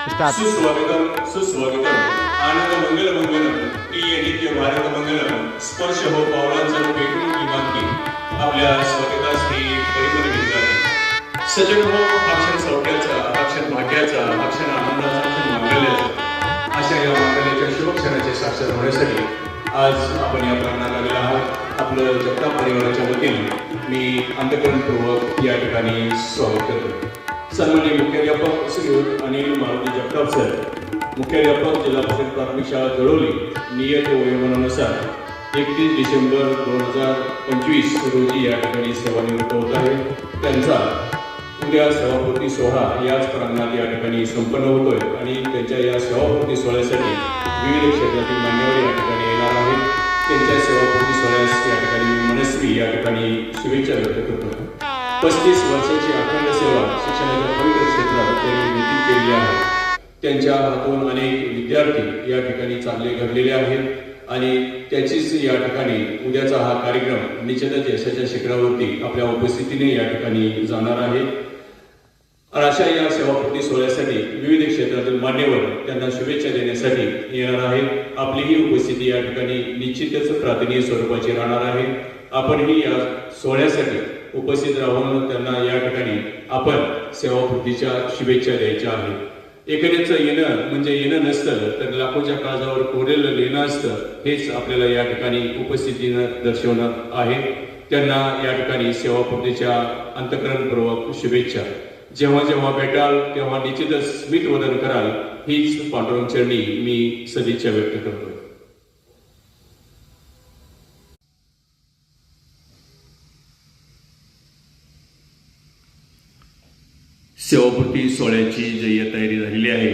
सुस्वागतम सुस्वागतम आनंद मंगल मंगलम प्रिय नित्य भारत मंगलम स्पर्श हो पावलांचा भेटून विमानकी आपल्या स्वागतास मी परिपूर्ण विद्यार्थी सजग हो हा क्षण सौख्याचा हा क्षण भाग्याचा हा क्षण आनंदाचा क्षण मंगल्याचा अशा या मंगल्याच्या शुभक्षणाचे साक्षर होण्यासाठी आज आपण या प्रांगणात आलेला आहात. आपलं जगताप परिवाराच्या वतीने मी अंतःकरणपूर्वक या ठिकाणी स्वागत करतो. सन्माननीय मुख्याध्यापक श्री अनिल मारुती जगताप सर, मुख्याध्यापक जिल्हा परिषद प्राथमिक शाळा जळोली, नियत वयोमानानुसार 31 डिसेंबर 2025 रोजी या ठिकाणी सेवानिवृत्त होत आहे. त्यांचा उद्या सेवापूर्ती सोहळा याच प्रांगणात या ठिकाणी संपन्न होतोय आणि त्यांच्या या सेवापूर्ती सोहळ्यासाठी विविध क्षेत्रातील मान्यवर या ठिकाणी येणार आहेत. त्यांच्या सेवापूर्ती सोहळ्यास या ठिकाणी मनस्वी या ठिकाणी शुभेच्छा व्यक्त करतो. 35 वर्षाची अखंड सेवा शिक्षणाच्या पवित्र क्षेत्रात त्यांनी निश्चित केली आहे. त्यांच्या हातून अनेक विद्यार्थी या ठिकाणी चांगले घडलेले आहेत आणि त्याचीच या ठिकाणी उद्याचा हा कार्यक्रम निश्चितच यशाच्या शिखरावरती आपल्या उपस्थितीने या ठिकाणी जाणार आहे. अशा या सेवापूर्ती सोहळ्यासाठी विविध क्षेत्रातील मान्यवर त्यांना शुभेच्छा देण्यासाठी येणार आहेत. आपली ही उपस्थिती या ठिकाणी निश्चितच प्रार्थनीय स्वरूपाची राहणार आहे. आपणही या सोहळ्यासाठी उपस्थित राहून त्यांना या ठिकाणी आपण सेवापूर्तीच्या शुभेच्छा द्यायच्या आहेत. एखाद्याचं येणं म्हणजे येणं नसतं तर लाखोच्या काळजावर कोरलेलं लिहिणं असतं, हेच आपल्याला या ठिकाणी उपस्थितीनं दर्शवणं आहे. त्यांना या ठिकाणी सेवापूर्तीच्या अंतःकरणपूर्वक शुभेच्छा. जेव्हा जेव्हा भेटाल तेव्हा निश्चितच स्मित वदन कराल हीच पांडुरंग चरणी मी सदिच्छा व्यक्त करतो. सेवापूर्ती सोहळ्याची जय्य तयारी झालेली आहे.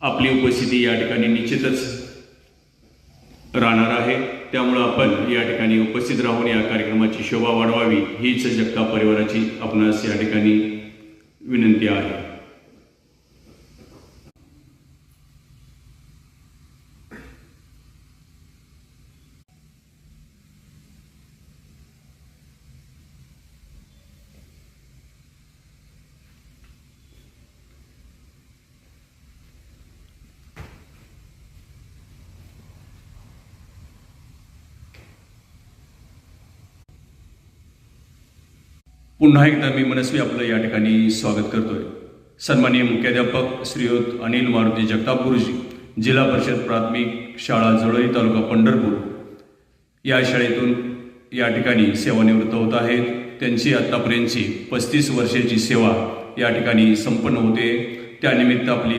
आपली उपस्थिती या ठिकाणी निश्चितच राहणार आहे. त्यामुळं आपण या ठिकाणी उपस्थित राहून या कार्यक्रमाची शोभा वाढवावी हीच जगताप परिवाराची आपणास या ठिकाणी विनंती आहे. पुन्हा एकदा मी मनस्वी आपलं या ठिकाणी स्वागत करतोय. सन्माननीय मुख्याध्यापक श्रीयुत अनिल मारुती जगताप गुरुजी, जिल्हा परिषद प्राथमिक शाळा जळोली तालुका पंढरपूर या शाळेतून या ठिकाणी सेवानिवृत्त होत आहेत. त्यांची आत्तापर्यंतची 35 वर्षाची सेवा या ठिकाणी संपन्न होते. त्यानिमित्त आपली